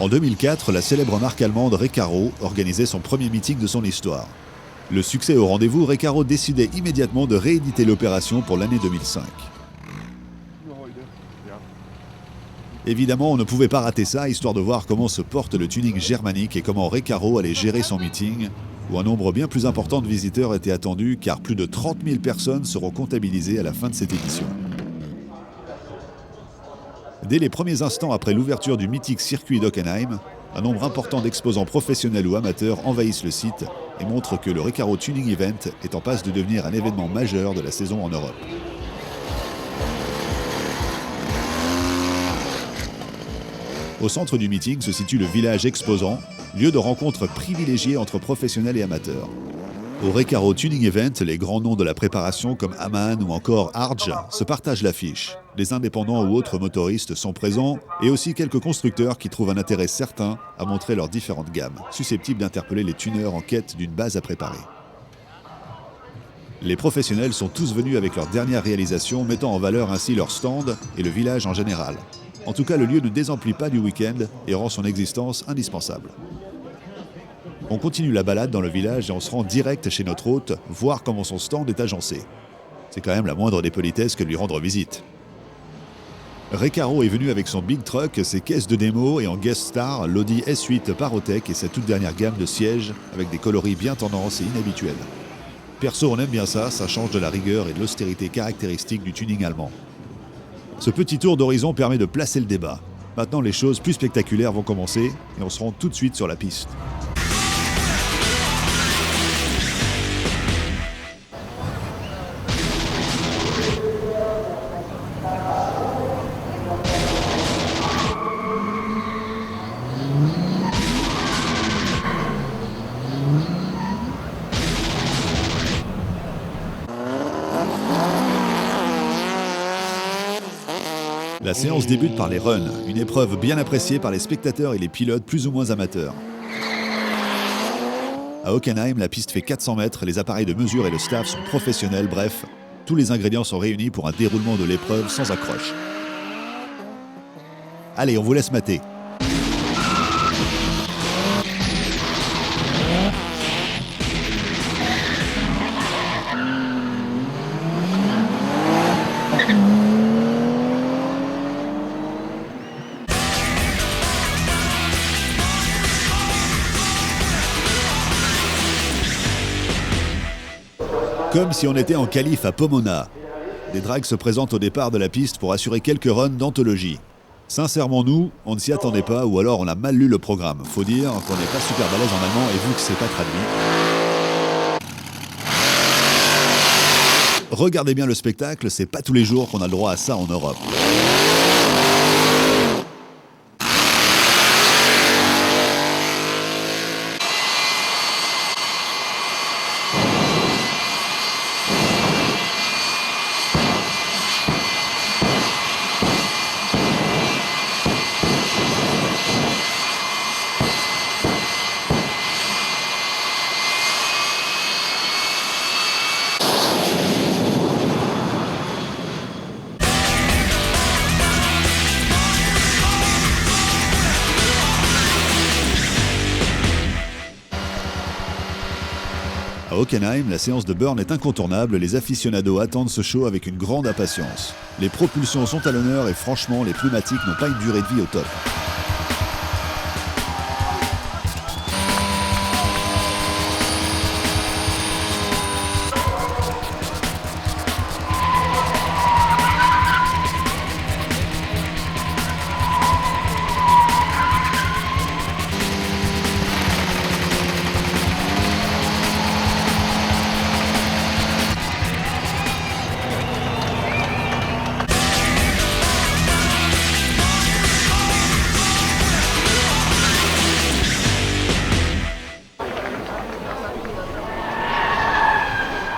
En 2004, la célèbre marque allemande Recaro organisait son premier meeting de son histoire. Le succès au rendez-vous, Recaro décidait immédiatement de rééditer l'opération pour l'année 2005. Évidemment, on ne pouvait pas rater ça, histoire de voir comment se porte le tuning germanique et comment Recaro allait gérer son meeting, où un nombre bien plus important de visiteurs était attendu, car plus de 30 000 personnes seront comptabilisées à la fin de cette édition. Dès les premiers instants après l'ouverture du mythique circuit d'Hockenheim, un nombre important d'exposants professionnels ou amateurs envahissent le site et montrent que le Recaro Tuning Event est en passe de devenir un événement majeur de la saison en Europe. Au centre du meeting se situe le village exposant, lieu de rencontre privilégié entre professionnels et amateurs. Au Recaro Tuning Event, les grands noms de la préparation comme Amann ou encore Arj se partagent l'affiche. Les indépendants ou autres motoristes sont présents et aussi quelques constructeurs qui trouvent un intérêt certain à montrer leurs différentes gammes, susceptibles d'interpeller les tuneurs en quête d'une base à préparer. Les professionnels sont tous venus avec leurs dernières réalisations, mettant en valeur ainsi leur stand et le village en général. En tout cas, le lieu ne désemplit pas du week-end et rend son existence indispensable. On continue la balade dans le village et on se rend direct chez notre hôte, voir comment son stand est agencé. C'est quand même la moindre des politesses que de lui rendre visite. Recaro est venu avec son big truck, ses caisses de démo et en guest star, l'Audi S8 Parotech et sa toute dernière gamme de sièges avec des coloris bien tendance et inhabituels. Perso, on aime bien ça change de la rigueur et de l'austérité caractéristique du tuning allemand. Ce petit tour d'horizon permet de placer le débat. Maintenant, les choses plus spectaculaires vont commencer et on se rend tout de suite sur la piste. La séance débute par les runs, une épreuve bien appréciée par les spectateurs et les pilotes plus ou moins amateurs. À Hockenheim, la piste fait 400 mètres, les appareils de mesure et le staff sont professionnels, bref, tous les ingrédients sont réunis pour un déroulement de l'épreuve sans accroche. Allez, on vous laisse mater. Comme si on était en qualif à Pomona. Des drags se présentent au départ de la piste pour assurer quelques runs d'anthologie. Sincèrement, nous, on ne s'y attendait pas ou alors on a mal lu le programme. Faut dire qu'on n'est pas super balèze en allemand et vu que c'est pas traduit. Regardez bien le spectacle, c'est pas tous les jours qu'on a le droit à ça en Europe. À Hockenheim, la séance de burn est incontournable, les aficionados attendent ce show avec une grande impatience. Les propulsions sont à l'honneur et franchement, les pneumatiques n'ont pas une durée de vie au top.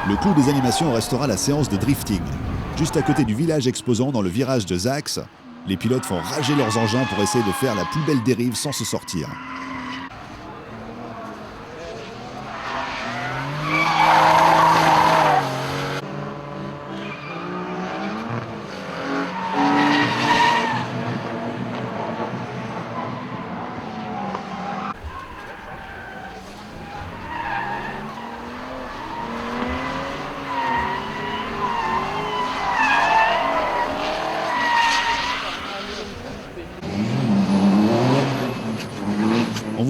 Le clou des animations restera la séance de drifting. Juste à côté du village exposant dans le virage de Sachs, les pilotes font rager leurs engins pour essayer de faire la plus belle dérive sans se sortir.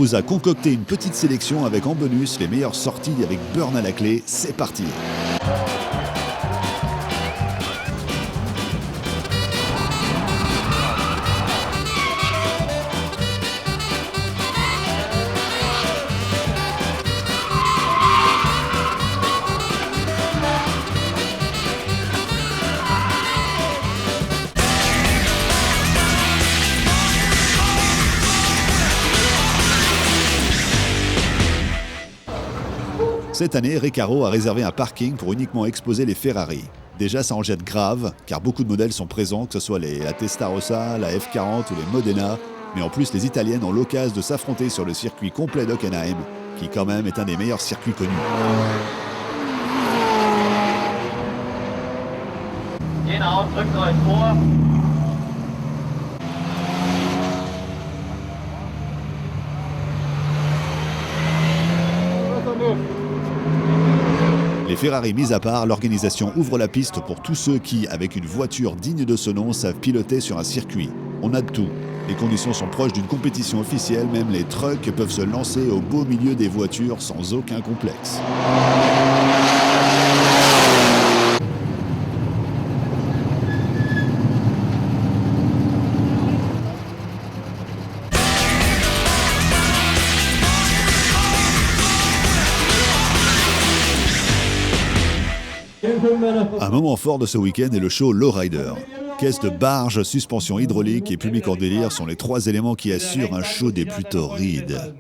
vous a concocté une petite sélection avec en bonus les meilleures sorties avec burn à la clé. C'est parti! Cette année, Recaro a réservé un parking pour uniquement exposer les Ferrari. Déjà, ça en jette grave, car beaucoup de modèles sont présents, que ce soit la Testarossa, la F40 ou les Modena. Mais en plus, les Italiennes ont l'occasion de s'affronter sur le circuit complet d'Hockenheim, qui quand même est un des meilleurs circuits connus. Genau, drückt euch vor. Les Ferrari mis à part, l'organisation ouvre la piste pour tous ceux qui, avec une voiture digne de ce nom, savent piloter sur un circuit. On a de tout. Les conditions sont proches d'une compétition officielle, même les trucks peuvent se lancer au beau milieu des voitures sans aucun complexe. Un moment fort de ce week-end est le show Lowrider. Caisse de barge, suspension hydraulique et public en délire sont les trois éléments qui assurent un show des plus torrides.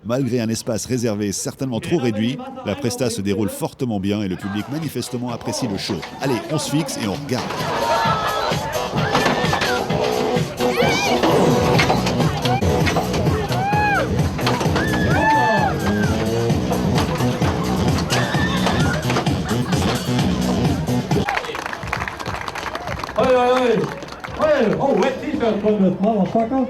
Malgré un espace réservé certainement trop réduit, la presta se déroule fortement bien et le public manifestement apprécie le show. Allez, on se fixe et on regarde. Hey, oh, wet t-shirt from this motherfucker.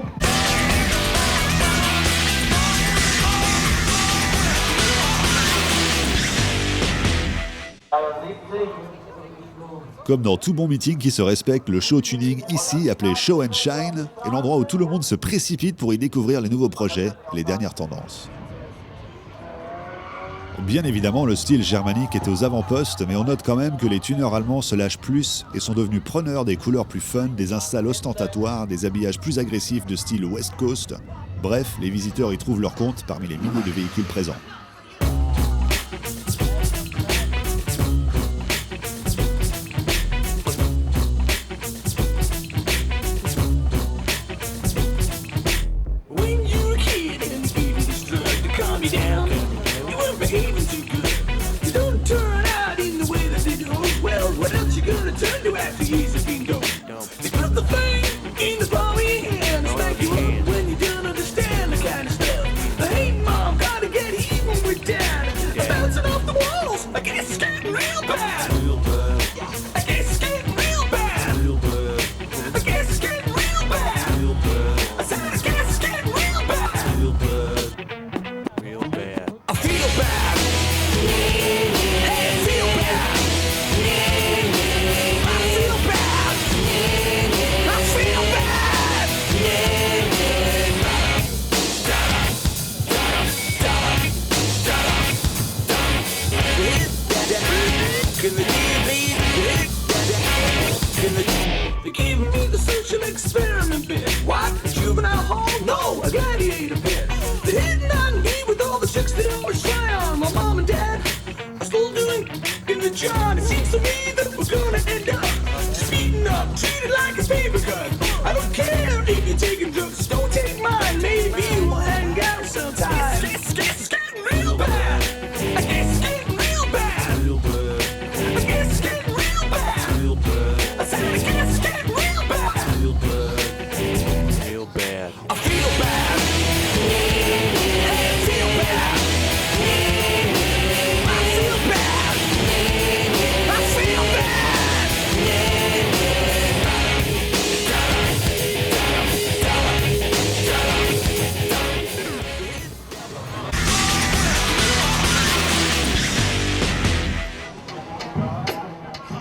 Comme dans tout bon meeting qui se respecte, le show tuning ici, appelé Show and Shine, est l'endroit où tout le monde se précipite pour y découvrir les nouveaux projets, les dernières tendances. Bien évidemment, le style germanique est aux avant-postes, mais on note quand même que les tuneurs allemands se lâchent plus et sont devenus preneurs des couleurs plus fun, des installs ostentatoires, des habillages plus agressifs de style West Coast. Bref, les visiteurs y trouvent leur compte parmi les milliers de véhicules présents.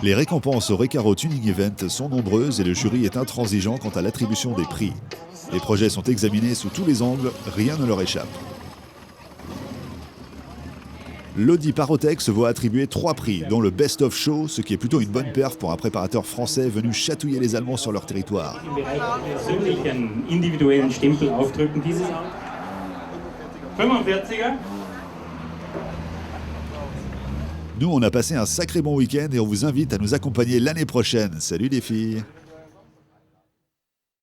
Les récompenses au Recaro Tuning Event sont nombreuses et le jury est intransigeant quant à l'attribution des prix. Les projets sont examinés sous tous les angles, rien ne leur échappe. L'Audi Parotech se voit attribuer 3 prix, dont le Best of Show, ce qui est plutôt une bonne perf pour un préparateur français venu chatouiller les Allemands sur leur territoire. Im Bereich persönlichen individuellen Stempel aufdrücken dieses Auto. 45er. Nous, on a passé un sacré bon week-end et on vous invite à nous accompagner l'année prochaine. Salut les filles!